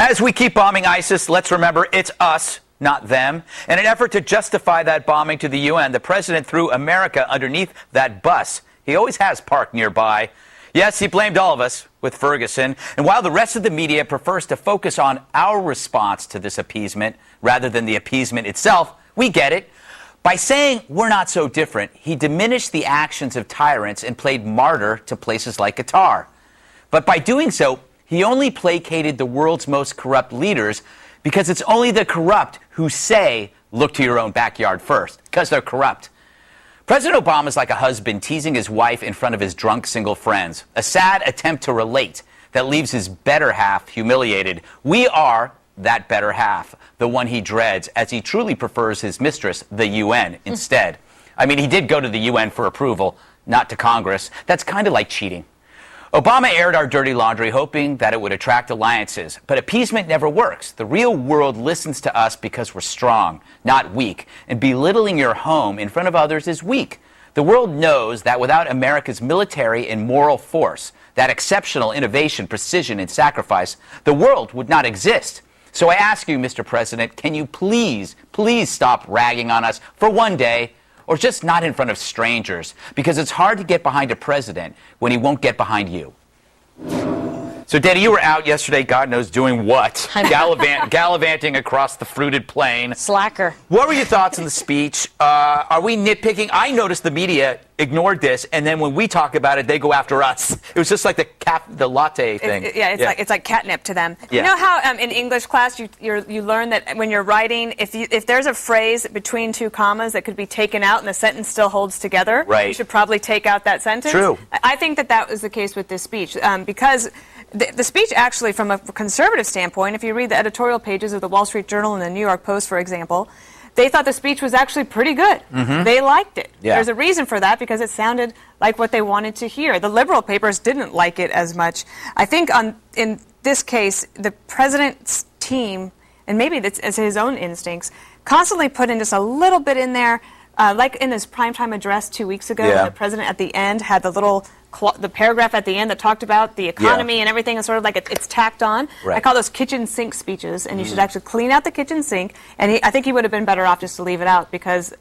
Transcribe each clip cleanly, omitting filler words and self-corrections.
As we keep bombing ISIS, let's remember it's us, not them. In an effort to justify that bombing to the UN, the president threw America underneath that bus he always has parked nearby. Yes, he blamed all of us with Ferguson. And while the rest of the media prefers to focus on our response to this appeasement rather than the appeasement itself, we get it. By saying we're not so different, he diminished the actions of tyrants and played martyr to places like Qatar. But by doing so, he only placated the world's most corrupt leaders because it's only the corrupt who say, look to your own backyard first, because they're corrupt. President Obama is like a husband teasing his wife in front of his drunk single friends, a sad attempt to relate that leaves his better half humiliated. We are that better half, the one he dreads, as he truly prefers his mistress, the UN, instead. I mean, he did go to the UN for approval, not to Congress. That's kind of like cheating. Obama aired our dirty laundry, hoping that it would attract alliances. But appeasement never works. The real world listens to us because we're strong, not weak. And belittling your home in front of others is weak. The world knows that without America's military and moral force, that exceptional innovation, precision, and sacrifice, the world would not exist. So I ask you, Mr. President, can you please stop ragging on us for one day? Or just not in front of strangers, because it's hard to get behind a president when he won't get behind you. So, Danny, you were out yesterday, God knows doing what? Gallivanting across the fruited plain. Slacker. What were your thoughts on the speech? Are we nitpicking? I noticed the media ignored this, and then when we talk about it, they go after us. It was just like the latte thing. It's like catnip to them. Yeah. You know how in English class you learn that when you're writing, if there's a phrase between two commas that could be taken out and the sentence still holds together, right, you should probably take out that sentence. True. I think that was the case with this speech, because the speech actually, from a conservative standpoint, if you read the editorial pages of the Wall Street Journal and the New York Post, for example, they thought the speech was actually pretty good. Mm-hmm. They liked it. Yeah. There's a reason for that, because it sounded like what they wanted to hear. The liberal papers didn't like it as much. I think in this case, the president's team, and maybe it's his own instincts, constantly put in just a little bit in there, like in his primetime address 2 weeks ago, yeah, the president at the end had the paragraph at the end that talked about the economy, and everything, is sort of like it's tacked on. Right. I call those kitchen sink speeches, and you should actually clean out the kitchen sink. And I think he would have been better off just to leave it out, because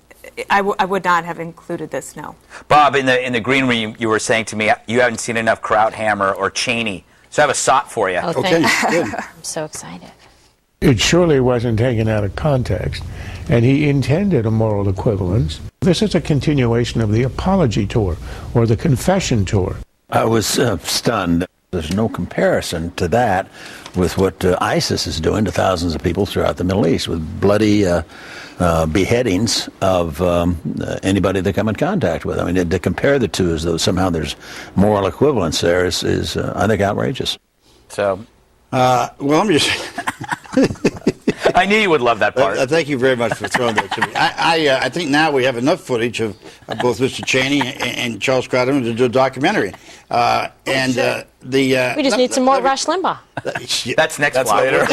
I would not have included this. No. Bob, in the green room, you were saying to me you haven't seen enough Krauthammer or Cheney, so I have a sot for you. Oh, okay, good. I'm so excited. It surely wasn't taken out of context, and he intended a moral equivalence. This is a continuation of the apology tour, or the confession tour. I was stunned. There's no comparison to that with what ISIS is doing to thousands of people throughout the Middle East, with bloody beheadings of anybody they come in contact with. I mean, to compare the two as though somehow there's moral equivalence there is I think, outrageous. So, well, I'm just... I knew you would love that part. Thank you very much for throwing that to me. I think now we have enough footage of both Mr. Cheney and Charles Krauthammer to do a documentary. We just need some more Rush Limbaugh. That's next later.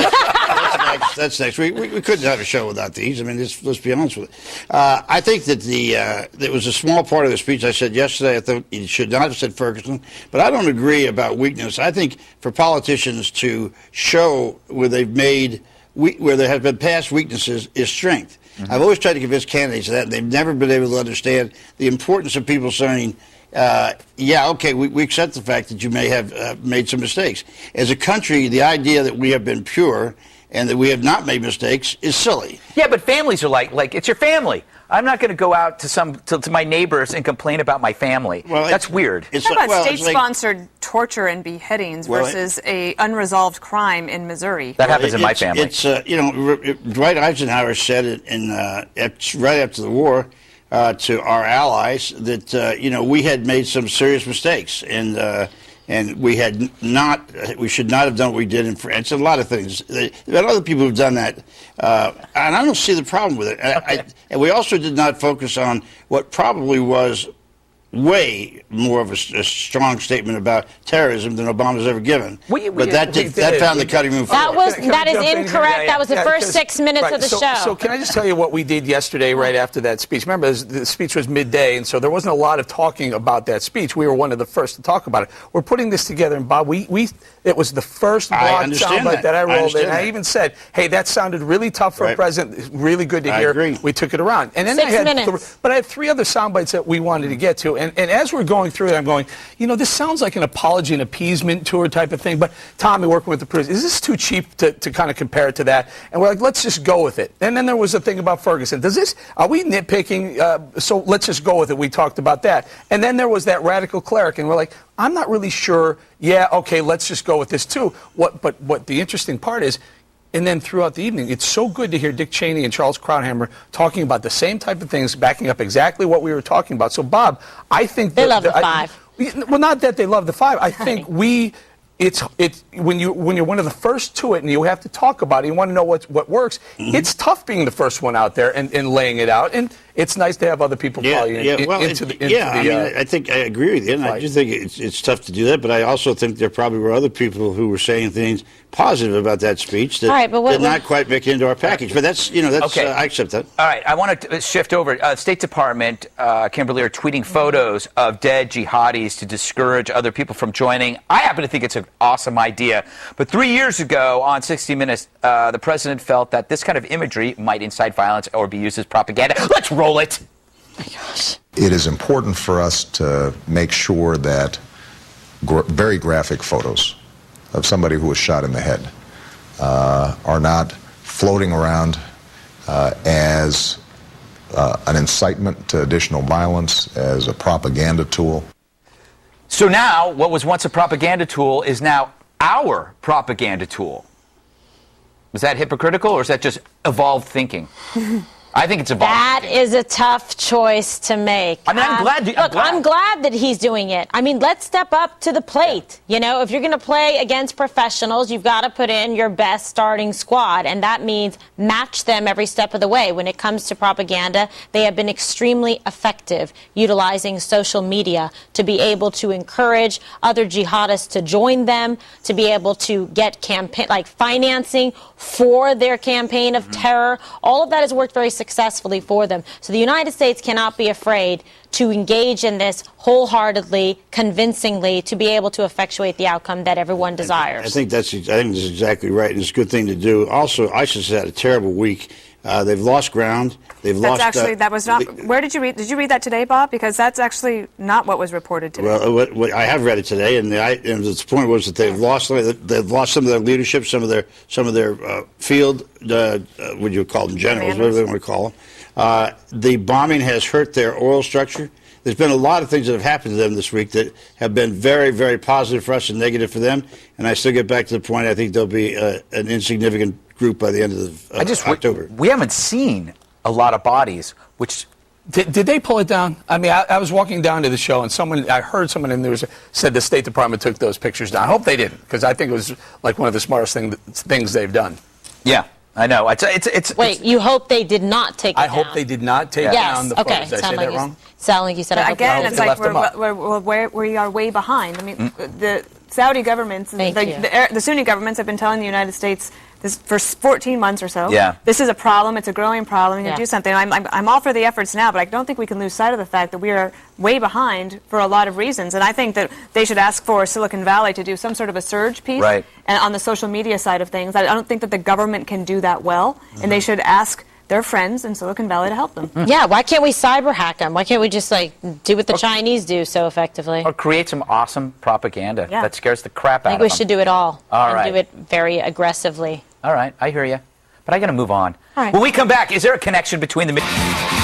That's next. We couldn't have a show without these. I mean, let's be honest with it. I think that it was a small part of the speech I said yesterday. I thought he should not have said Ferguson, but I don't agree about weakness. I think for politicians to show where there have been past weaknesses is strength. Mm-hmm. I've always tried to convince candidates of that, and they've never been able to understand the importance of people saying, okay, we accept the fact that you may have made some mistakes. As a country, the idea that we have been pure and that we have not made mistakes is silly. Yeah, but families are like it's your family. I'm not going to go out to my neighbors and complain about my family. Well, that's weird. How about state-sponsored torture and beheadings versus a unresolved crime in Missouri? That happens in my family. It's Dwight Eisenhower said it right after the war to our allies that we had made some serious mistakes, and we should not have done what we did in France. A lot of things. There are other people who've done that, and I don't see the problem with it. And we also did not focus on what probably was way more of a strong statement about terrorism than Obama's ever given. But that found the cutting room floor. That is incorrect. That was the first 6 minutes of the show. So can I just tell you what we did yesterday right after that speech? Remember, the speech was midday, and so there wasn't a lot of talking about that speech. We were one of the first to talk about it. We're putting this together, and Bob, it was the first block soundbite that I rolled in. I even said, hey, that sounded really tough for a president. It's really good to hear. Agree. We took it around. And then 6 minutes. but I had 3 other soundbites that we wanted to get to. And as we're going through it, I'm going, this sounds like an apology and appeasement tour type of thing. But Tommy, working with the president, is this too cheap to kind of compare it to that? And we're like, let's just go with it. And then there was a thing about Ferguson. Are we nitpicking? So let's just go with it. We talked about that. And then there was that radical cleric. And we're like, I'm not really sure. Yeah, okay, let's just go with this too. But what the interesting part is, and then throughout the evening, it's so good to hear Dick Cheney and Charles Krauthammer talking about the same type of things, backing up exactly what we were talking about. So, Bob, I think they love the 5. Well, not that they love the 5. I think it's when you're one of the first to it and you have to talk about it, you want to know what works. Mm-hmm. It's tough being the first one out there and laying it out, and it's nice to have other people call you into the I think I agree with you, and I do think it's tough to do that. But I also think there probably were other people who were saying things positive about that speech that did not quite make it into our package. But that's okay. I accept that. All right, I want to shift over. State Department, Kimberly, are tweeting photos of dead jihadis to discourage other people from joining. I happen to think it's an awesome idea. But 3 years ago on 60 Minutes, the president felt that this kind of imagery might incite violence or be used as propaganda. Let's roll it. Oh my gosh. It is important for us to make sure that very graphic photos of somebody who was shot in the head are not floating around as an incitement to additional violence, as a propaganda tool. So now, what was once a propaganda tool is now our propaganda tool. Was that hypocritical, or is that just evolved thinking? I think it's evolved. That is a tough choice to make. I mean, I'm glad that he's doing it. I mean, let's step up to the plate. If you're going to play against professionals, you've got to put in your best starting squad, and that means match them every step of the way. When it comes to propaganda, they have been extremely effective utilizing social media to be able to encourage other jihadists to join them, to be able to get financing for their campaign of terror. All of that has worked very successfully for them. So the United States cannot be afraid to engage in this wholeheartedly, convincingly, to be able to effectuate the outcome that everyone desires. I think that's exactly right, and it's a good thing to do. Also, ISIS has had a terrible week. They've lost ground. That was not. Where did you read? Did you read that today, Bob? Because that's actually not what was reported today. Well, I have read it today, and the point was that they've lost some of their leadership, some of their field. Would you call them generals? Whatever they want to call them. The bombing has hurt their oil structure. There's been a lot of things that have happened to them this week that have been very, very positive for us and negative for them. And I still get back to the point. I think they'll be an insignificant group by the end of October. We haven't seen a lot of bodies, which... Did they pull it down? I mean, I was walking down to the show, and I heard someone in there said the State Department took those pictures down. I hope they didn't, because I think it was like one of the smartest things they've done. Yeah, I know. Wait, you hope they did not take it down? I hope they did not take down the photos. Did I say that wrong? Sound like you said. Again, it's like we are way behind. I mean, the Saudi governments, the Sunni governments have been telling the United States this for 14 months or so. Yeah. This is a problem. It's a growing problem. You can do something. I'm all for the efforts now, but I don't think we can lose sight of the fact that we are way behind for a lot of reasons. And I think that they should ask for Silicon Valley to do some sort of a surge piece. Right. And on the social media side of things, I don't think that the government can do that well, and they should ask their friends in Silicon Valley to help them. Yeah, why can't we cyber hack them? Why can't we just do what the Chinese do so effectively? Or create some awesome propaganda that scares the crap out of them. I think we should do it all. Right. Do it very aggressively. All right, I hear you. But I got to move on. All right. When we come back, is there a connection between the...